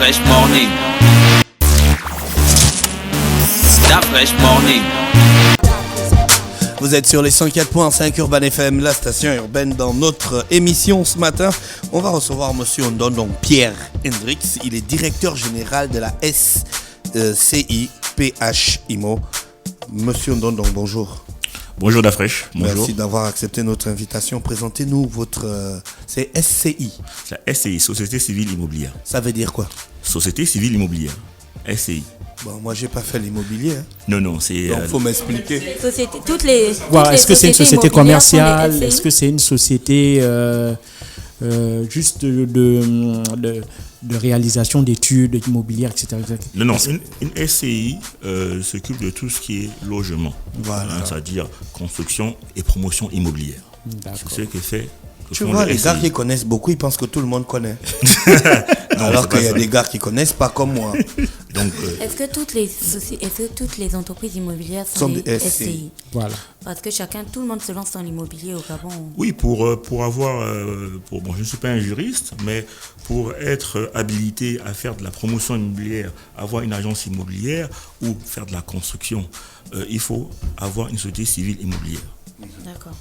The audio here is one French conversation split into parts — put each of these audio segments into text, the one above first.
Fresh Morning. Da Fresh Morning. Vous êtes sur les 104.5 Urban FM, la station urbaine. Dans notre émission ce matin, on va recevoir monsieur Ndondong Pierre Hendrix. Il est directeur général de la SCI PH IMO. Monsieur Ndondong, bonjour. Bonjour Dafresh. Bonjour. Merci d'avoir accepté notre invitation. Présentez-nous votre... c'est SCI. La SCI, Société Civile Immobilière. Ça veut dire quoi? Société Civile Immobilière. SCI. Bon, moi, j'ai pas fait l'immobilier. Hein. Non, c'est... Donc, faut m'expliquer. Est-ce que c'est une société commerciale? Est-ce que c'est une société juste de réalisation d'études immobilières, etc. Non, une SCI s'occupe de tout ce qui est logement. Voilà. C'est-à-dire construction et promotion immobilière. D'accord. C'est ce que fait... Tu vois, les gars qui connaissent beaucoup, ils pensent que tout le monde connaît. Non, alors qu'il y a des gars qui connaissent pas comme moi. Donc, Est-ce que toutes les entreprises immobilières sont des SCI? Voilà. Parce que tout le monde se lance dans l'immobilier au Gabon. oui, pour avoir... bon, je ne suis pas un juriste, mais pour être habilité à faire de la promotion immobilière, avoir une agence immobilière ou faire de la construction, il faut avoir une société civile immobilière. D'accord.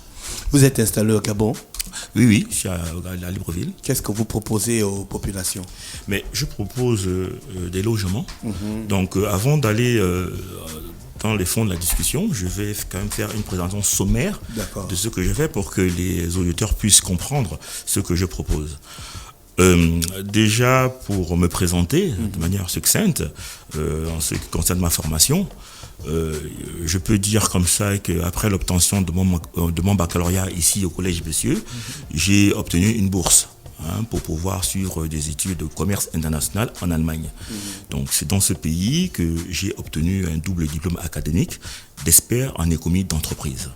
Vous êtes installé au Gabon. Oui, je suis à Libreville. Qu'est-ce que vous proposez aux populations? Mais je propose des logements. Donc avant d'aller dans les fonds de la discussion, je vais quand même faire une présentation sommaire de ce que je fais pour que les auditeurs puissent comprendre ce que je propose. Déjà, pour me présenter de manière succincte, en ce qui concerne ma formation, je peux dire comme ça qu'après l'obtention de mon baccalauréat ici au Collège Bessieux, j'ai obtenu une bourse pour pouvoir suivre des études de commerce international en Allemagne. Donc c'est dans ce pays que j'ai obtenu un double diplôme académique d'expert en économie d'entreprise.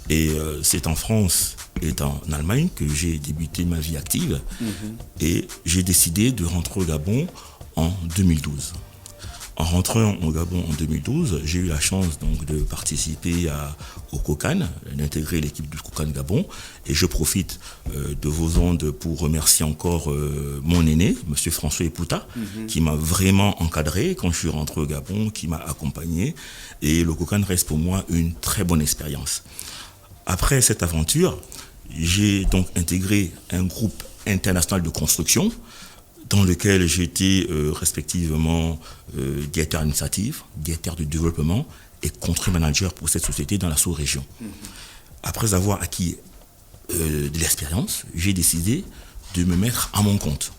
Et c'est en France et en Allemagne que j'ai débuté ma vie active et j'ai décidé de rentrer au Gabon en 2012. En rentrant au Gabon en 2012, j'ai eu la chance donc de participer au COCAN, d'intégrer l'équipe du COCAN Gabon. Et je profite de vos ondes pour remercier encore mon aîné, M. François Epouta, qui m'a vraiment encadré quand je suis rentré au Gabon, qui m'a accompagné. Et le COCAN reste pour moi une très bonne expérience. Après cette aventure, j'ai donc intégré un groupe international de construction, dans lequel j'étais respectivement directeur administratif, directeur de développement et country manager pour cette société dans la sous-région. Après avoir acquis de l'expérience, j'ai décidé de me mettre à mon compte.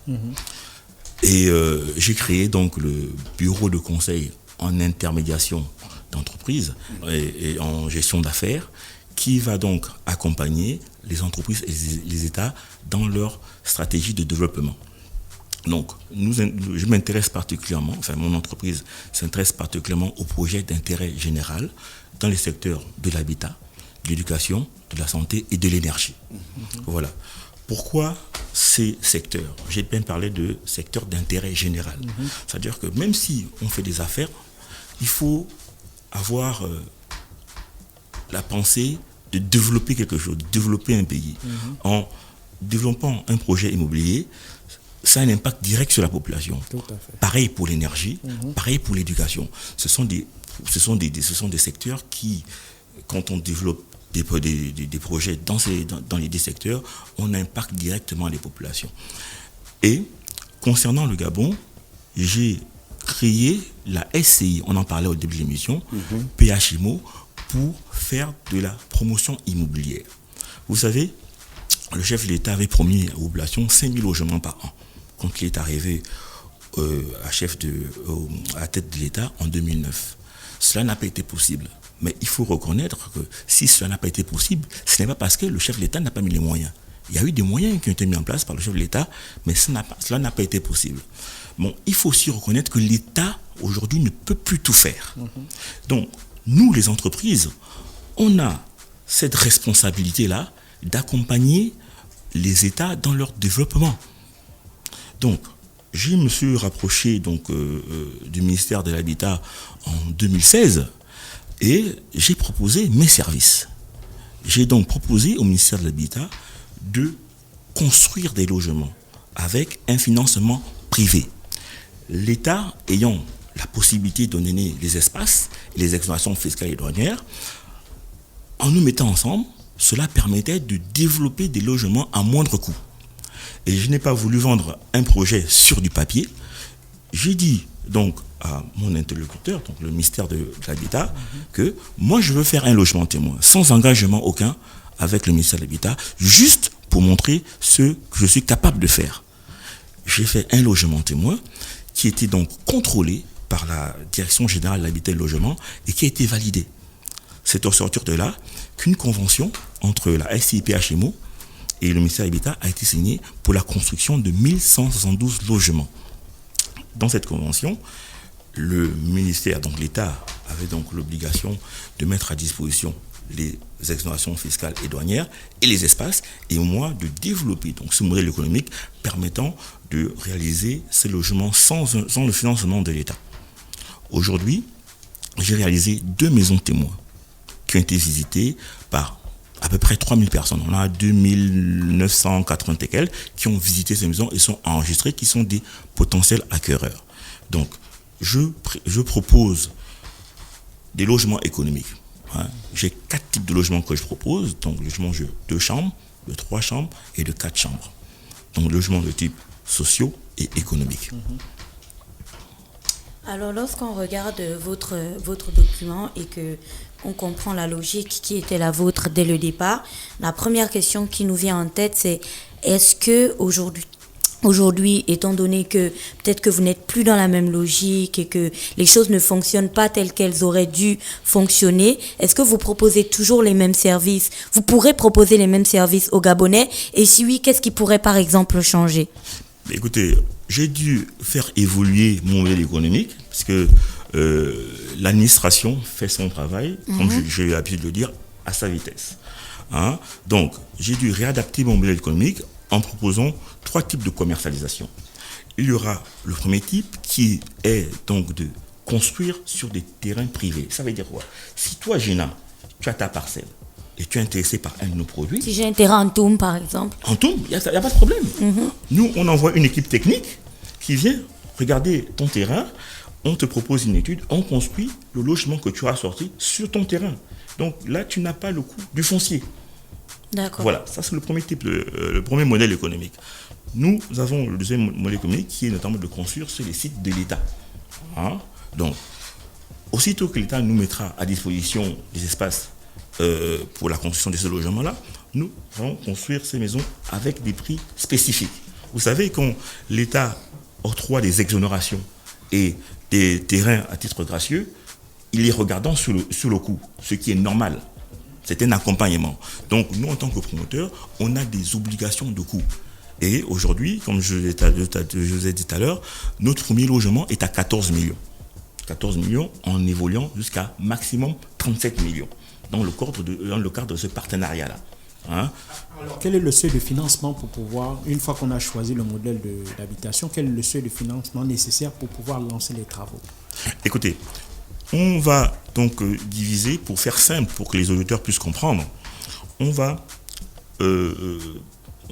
Et j'ai créé donc le bureau de conseil en intermédiation d'entreprise et en gestion d'affaires qui va donc accompagner les entreprises et les États dans leur stratégie de développement. Donc, je m'intéresse particulièrement, mon entreprise s'intéresse particulièrement aux projets d'intérêt général dans les secteurs de l'habitat, de l'éducation, de la santé et de l'énergie. Voilà. Pourquoi ces secteurs? J'ai bien parlé de secteurs d'intérêt général. C'est-à-dire que même si on fait des affaires, il faut avoir la pensée de développer quelque chose, de développer un pays. En développant un projet immobilier, ça a un impact direct sur la population. Tout à fait. Pareil pour l'énergie, pareil pour l'éducation. Ce sont des secteurs qui, quand on développe des projets dans les deux secteurs, on impacte directement les populations. Et concernant le Gabon, j'ai créé la SCI, on en parlait au début de l'émission, PHIMO, pour faire de la promotion immobilière. Vous savez, le chef de l'État avait promis aux populations 5 000 logements par an. Quand il est arrivé à tête de l'État en 2009. Cela n'a pas été possible. Mais il faut reconnaître que si cela n'a pas été possible, ce n'est pas parce que le chef de l'État n'a pas mis les moyens. Il y a eu des moyens qui ont été mis en place par le chef de l'État, mais cela n'a pas été possible. Bon, il faut aussi reconnaître que l'État, aujourd'hui, ne peut plus tout faire. Donc, nous, les entreprises, on a cette responsabilité-là d'accompagner les États dans leur développement. Donc, je me suis rapproché du ministère de l'Habitat en 2016 et j'ai proposé mes services. J'ai donc proposé au ministère de l'Habitat de construire des logements avec un financement privé. l'État ayant la possibilité de donner les espaces, les exonérations fiscales et douanières, en nous mettant ensemble, cela permettait de développer des logements à moindre coût. Et je n'ai pas voulu vendre un projet sur du papier. J'ai dit donc à mon interlocuteur, donc le ministère de l'Habitat, que moi je veux faire un logement témoin, sans engagement aucun avec le ministère de l'Habitat, juste pour montrer ce que je suis capable de faire. J'ai fait un logement témoin qui était donc contrôlé par la Direction Générale de l'Habitat et du Logement et qui a été validé. C'est au sortir de là qu'une convention entre la SCI-PHMO et le ministère de l'Habitat a été signée pour la construction de 1172 logements. Dans cette convention, le ministère, donc l'État, avait donc l'obligation de mettre à disposition les exonérations fiscales et douanières et les espaces, et moi de développer donc ce modèle économique permettant de réaliser ces logements sans le financement de l'État. Aujourd'hui, j'ai réalisé 2 maisons témoins qui ont été visitées par à peu près 3000 personnes. On a 2980 et quelques qui ont visité ces maisons et sont enregistrés, qui sont des potentiels acquéreurs. Donc, je propose des logements économiques. J'ai 4 types de logements que je propose. Donc, logements de 2 chambres, de 3 chambres et de 4 chambres. Donc, logements de type sociaux et économiques. Alors, lorsqu'on regarde votre document et que on comprend la logique qui était la vôtre dès le départ, la première question qui nous vient en tête, c'est est-ce que aujourd'hui, étant donné que peut-être que vous n'êtes plus dans la même logique et que les choses ne fonctionnent pas telles qu'elles auraient dû fonctionner, est-ce que vous proposez toujours les mêmes services? Vous pourrez proposer les mêmes services aux Gabonais? Et si oui, qu'est-ce qui pourrait par exemple changer? Écoutez, j'ai dû faire évoluer mon modèle économique parce que l'administration fait son travail, comme j'ai eu l'habitude de le dire, à sa vitesse. Donc, j'ai dû réadapter mon modèle économique en proposant 3 types de commercialisation. Il y aura le premier type qui est donc de construire sur des terrains privés. Ça veut dire quoi? Si toi, Gina, tu as ta parcelle et tu es intéressé par un de nos produits... Si j'ai un terrain en Toum, par exemple. En Toum, il n'y a pas de problème. Nous, on envoie une équipe technique qui vient regarder ton terrain, on te propose une étude, on construit le logement que tu as sorti sur ton terrain. Donc là, tu n'as pas le coût du foncier. D'accord. Voilà, ça c'est le premier type, le premier modèle économique. Nous avons le deuxième modèle économique qui est notamment de construire sur les sites de l'État. Donc, aussitôt que l'État nous mettra à disposition des espaces pour la construction de ce logement-là, nous allons construire ces maisons avec des prix spécifiques. Vous savez, quand l'État octroie des exonérations et des terrains à titre gracieux, il est regardant sur le coût, ce qui est normal. C'est un accompagnement. Donc, nous, en tant que promoteurs, on a des obligations de coût. Et aujourd'hui, comme je vous ai dit tout à l'heure, notre premier logement est à 14 millions. 14 millions en évoluant jusqu'à maximum 37 millions dans le cadre de ce partenariat-là. Alors, quel est le seuil de financement pour pouvoir, une fois qu'on a choisi le modèle d'habitation, quel est le seuil de financement nécessaire pour pouvoir lancer les travaux? Écoutez, on va donc diviser, pour faire simple, pour que les auditeurs puissent comprendre, on va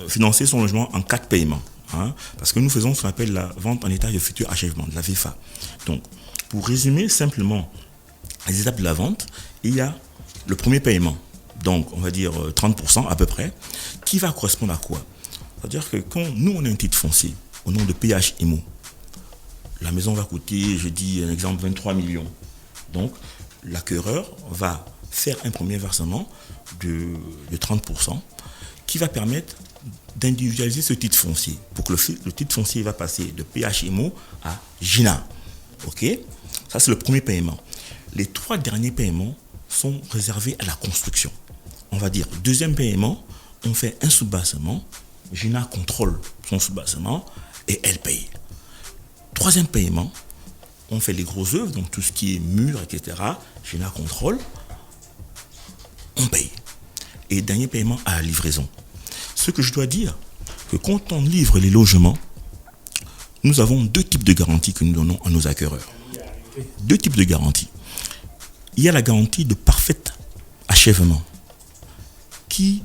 financer son logement en 4 paiements. Parce que nous faisons ce qu'on appelle la vente en état de futur achèvement, de la VFA. Donc, pour résumer simplement les étapes de la vente, il y a le premier paiement, donc on va dire 30% à peu près, qui va correspondre à quoi? C'est-à-dire que quand nous on a un titre foncier au nom de PHMO, la maison va coûter, je dis un exemple, 23 millions. Donc l'acquéreur va faire un premier versement de 30% qui va permettre d'individualiser ce titre foncier pour que le titre foncier va passer de PHMO à Gina. Ok? Ça c'est le premier paiement. Les 3 derniers paiements sont réservés à la construction. On va dire, deuxième paiement, on fait un soubassement, Gina contrôle son soubassement et elle paye. Troisième paiement, on fait les grosses œuvres, donc tout ce qui est mur, etc. Gina contrôle, on paye. Et dernier paiement à la livraison. Ce que je dois dire, que quand on livre les logements, nous avons 2 types de garanties que nous donnons à nos acquéreurs. 2 types de garanties. Il y a la garantie de parfait achèvement qui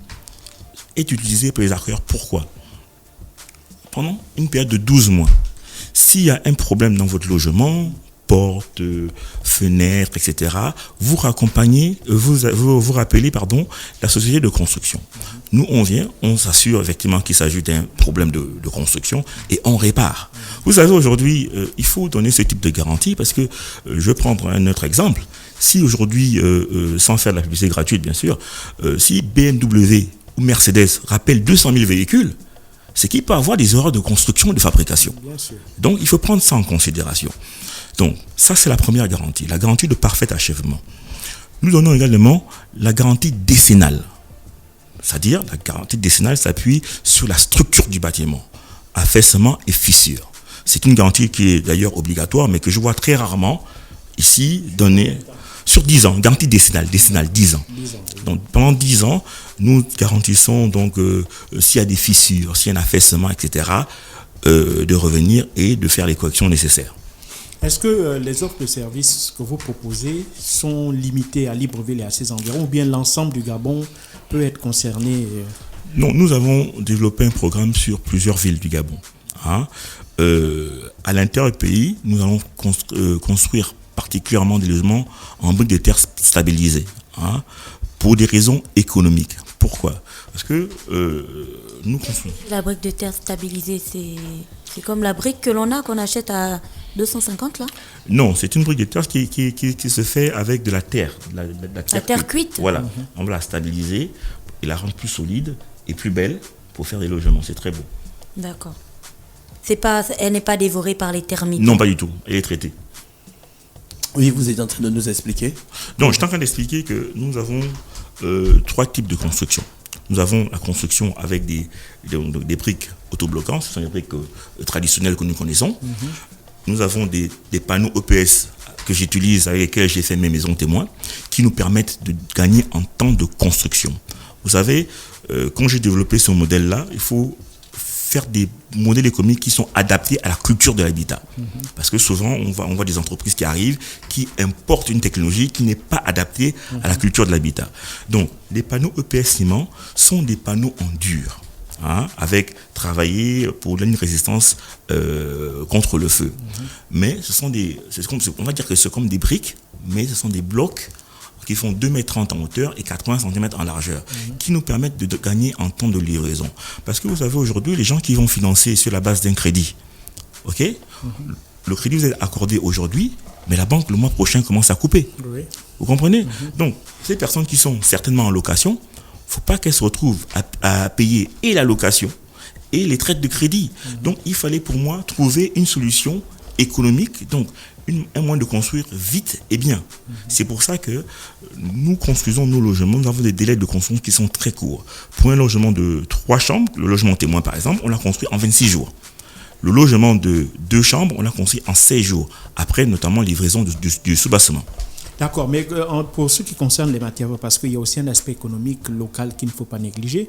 est utilisée par les acquéreurs. Pourquoi? Pendant une période de 12 mois. s'il y a un problème dans votre logement, porte, fenêtre, etc., vous rappelez, la société de construction. Nous, on vient, on s'assure effectivement qu'il s'agit d'un problème de construction et on répare. Vous savez, aujourd'hui, il faut donner ce type de garantie parce que, je vais prendre un autre exemple. Si aujourd'hui, sans faire de la publicité gratuite, bien sûr, si BMW ou Mercedes rappelle 200 000 véhicules, c'est qu'il peut avoir des erreurs de construction et de fabrication. Donc, il faut prendre ça en considération. Donc, ça, c'est la première garantie, la garantie de parfait achèvement. Nous donnons également la garantie décennale. C'est-à-dire, la garantie décennale s'appuie sur la structure du bâtiment, affaissement et fissure. C'est une garantie qui est d'ailleurs obligatoire, mais que je vois très rarement ici donnée sur 10 ans. Garantie décennale, 10 ans. Donc, pendant 10 ans, nous garantissons donc s'il y a des fissures, s'il y a un affaissement, etc., de revenir et de faire les corrections nécessaires. Est-ce que les offres de services que vous proposez sont limitées à Libreville et à ses environs, ou bien l'ensemble du Gabon peut être concerné? Non, nous avons développé un programme sur plusieurs villes du Gabon. À l'intérieur du pays, nous allons construire particulièrement des logements en briques de terre stabilisées, pour des raisons économiques. Pourquoi? Parce que nous construisons. La brique de terre stabilisée, c'est comme la brique que l'on a, qu'on achète à 250 là? Non, c'est une brique de terre qui se fait avec de la terre. La terre cuite. Voilà, on va la stabiliser et la rendre plus solide et plus belle pour faire des logements. C'est très beau. D'accord. Elle n'est pas dévorée par les termites? Non, pas du tout. Elle est traitée. Oui, vous êtes en train de nous expliquer. Donc, je suis en train d'expliquer que nous avons 3 types de construction. Nous avons la construction avec des briques autobloquants, ce sont les briques traditionnelles que nous connaissons. Nous avons des panneaux EPS que j'utilise, avec lesquels j'ai fait mes maisons témoins, qui nous permettent de gagner en temps de construction. Vous savez, quand j'ai développé ce modèle-là, il faut faire des modèles économiques qui sont adaptés à la culture de l'habitat. Parce que souvent, on voit des entreprises qui arrivent, qui importent une technologie qui n'est pas adaptée à la culture de l'habitat. Donc, les panneaux EPS ciment sont des panneaux en dur, avec travaillé pour une résistance contre le feu. Mais on va dire que c'est comme des briques, mais ce sont des blocs qui font 2,30 m en hauteur et 80 cm en largeur, qui nous permettent de gagner en temps de livraison. Parce que vous savez, aujourd'hui, les gens qui vont financer sur la base d'un crédit, le crédit vous est accordé aujourd'hui, mais la banque, le mois prochain, commence à couper. Vous comprenez? Donc, ces personnes qui sont certainement en location, il ne faut pas qu'elles se retrouvent à payer et la location et les traites de crédit. Donc, il fallait pour moi trouver une solution économique, donc un moyen de construire vite et bien. C'est pour ça que nous construisons nos logements. Nous avons des délais de construction qui sont très courts. Pour un logement de 3 chambres, le logement témoin par exemple, on l'a construit en 26 jours. Le logement de 2 chambres, on l'a construit en 16 jours. Après, notamment, livraison du sous-bassement. D'accord, mais pour ce qui concerne les matériaux, parce qu'il y a aussi un aspect économique local qu'il ne faut pas négliger,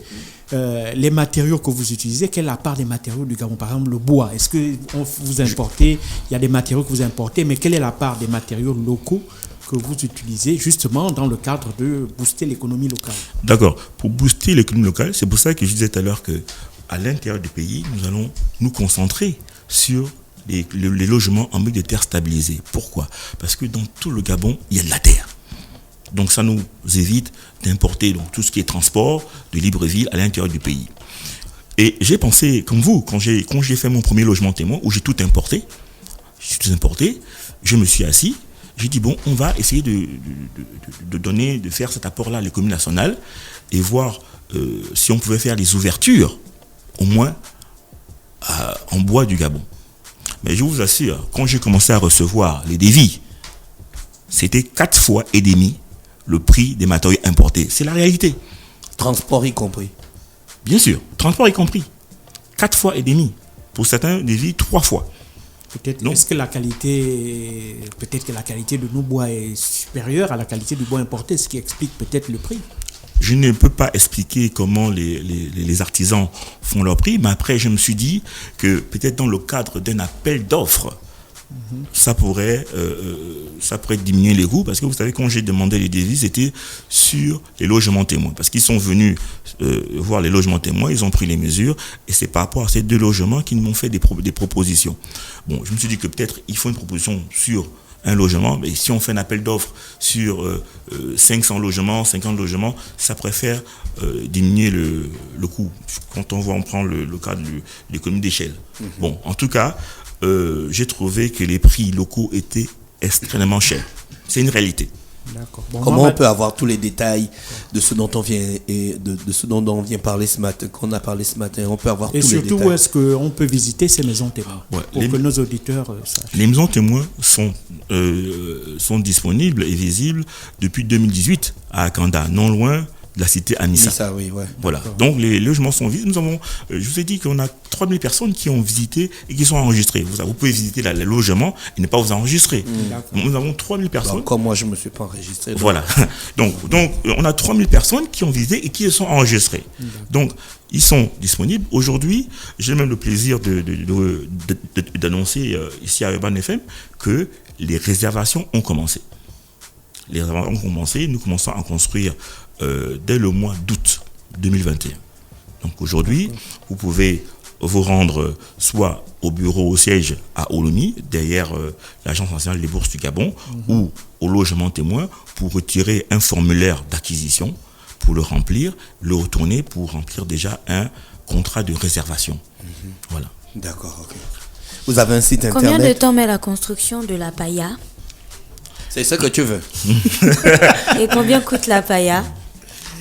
les matériaux que vous utilisez, quelle est la part des matériaux du Gabon? Par exemple, le bois, est-ce que vous importez, il y a des matériaux que vous importez, mais quelle est la part des matériaux locaux que vous utilisez justement dans le cadre de booster l'économie locale? D'accord, pour booster l'économie locale, c'est pour ça que je disais tout à l'heure qu'à l'intérieur du pays, nous allons nous concentrer sur les logements en briques de terre stabilisés. Pourquoi? Parce que dans tout le Gabon, il y a de la terre. Donc ça nous évite d'importer donc, tout ce qui est transport de Libreville à l'intérieur du pays. Et j'ai pensé, comme vous, quand j'ai fait mon premier logement témoin, où j'ai tout importé, je me suis assis, j'ai dit, bon, on va essayer de faire cet apport-là à l'économie nationale et voir si on pouvait faire les ouvertures, au moins en bois du Gabon. Mais je vous assure, quand j'ai commencé à recevoir les devis, c'était 4 fois et demi le prix des matériaux importés. C'est la réalité. Transport y compris. Bien sûr, transport y compris. 4 fois et demi. Pour certains devis, 3 fois. Est-ce que la qualité de nos bois est supérieure à la qualité du bois importé, ce qui explique peut-être le prix? Je ne peux pas expliquer comment les artisans font leur prix, mais après, je me suis dit que peut-être dans le cadre d'un appel d'offres, ça pourrait diminuer les coûts, parce que vous savez, quand j'ai demandé les devis, c'était sur les logements témoins, parce qu'ils sont venus voir les logements témoins, ils ont pris les mesures, et c'est par rapport à ces 2 logements qu'ils m'ont fait des propositions. Bon, je me suis dit que peut-être il faut une proposition sur un logement, mais si on fait un appel d'offres sur 500 logements, 50 logements, ça préfère diminuer le coût. Quand on prend le cas de l'économie d'échelle. Bon, en tout cas, j'ai trouvé que les prix locaux étaient extrêmement chers. C'est une réalité. D'accord. Bon, Comment on peut avoir tous les détails de ce dont on vient et de ce dont on vient parler ce matin, qu'on a parlé ce matin? On peut avoir tous et les surtout, détails. où est-ce qu'on peut visiter ces maisons témoins pour que nos auditeurs sachent? Les maisons témoins sont disponibles et visibles depuis 2018 à Akanda, non loin de la cité Anissa. Ça, oui, ouais. Voilà. Donc les logements sont visibles. Nous avons, je vous ai dit qu'on a 3000 personnes qui ont visité et qui sont enregistrées. Vous pouvez visiter le logement et ne pas vous enregistrer. Nous avons 3000 personnes. Alors, comme moi, je ne me suis pas enregistré. Donc. Voilà. Donc, on a 3000 personnes qui ont visité et qui sont enregistrées. Donc, ils sont disponibles. Aujourd'hui, j'ai même le plaisir d'annoncer ici à Urban FM que les réservations ont commencé. Les réservations ont commencé. Nous commençons à construire dès le mois d'août 2021. Donc aujourd'hui, vous pouvez vous rendre soit au bureau, au siège à Olomi, derrière l'Agence nationale des bourses du Gabon, ou au logement témoin pour retirer un formulaire d'acquisition, pour le remplir, le retourner pour remplir déjà un contrat de réservation. Voilà. D'accord, ok. Vous avez un site internet. Combien de temps met la construction de la pailla? C'est ça que tu veux. Et combien coûte la pailla?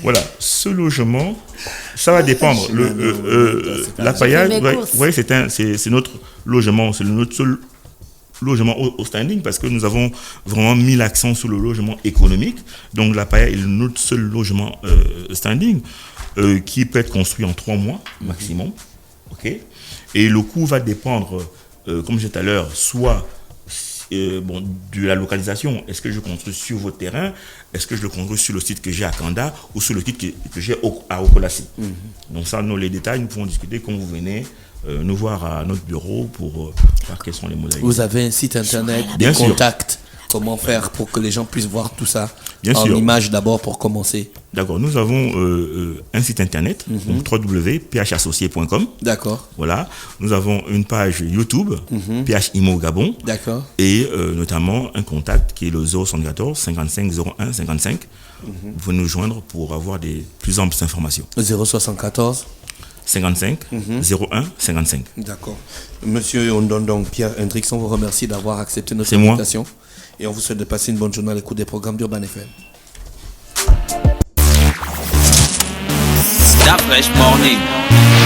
Voilà, ce logement, ça va dépendre. La paillade, c'est notre logement, c'est notre seul logement au standing, parce que nous avons vraiment mis l'accent sur le logement économique. Donc la paillade est notre seul logement standing qui peut être construit en 3 mois maximum. Okay. Et le coût va dépendre, comme j'ai dit tout à l'heure, soit de la localisation. Est-ce que je construis sur votre terrain? Est-ce que je le construis sur le site que j'ai à Kanda ou sur le site que j'ai à Okolassi? Donc ça, les détails, nous pouvons discuter quand vous venez nous voir à notre bureau pour voir quels sont les modalités. Vous avez un site internet, des Bien sûr. contacts. Comment faire pour que les gens puissent voir tout ça Bien en sûr. images d'abord pour commencer? D'accord, nous avons un site internet, donc www.phassocié.com. D'accord. Voilà, nous avons une page YouTube, PH Imo Gabon. D'accord. Et notamment un contact qui est le 074 55 01 55. Vous pouvez nous joindre pour avoir des plus amples informations. 074. 55 01 55. D'accord. Monsieur Ondondong Pierre Hendrix, on vous remercie d'avoir accepté notre C'est moi. invitation. Et on vous souhaite de passer une bonne journée à l'écoute des programmes d'Urban FM. Start Fresh Morning.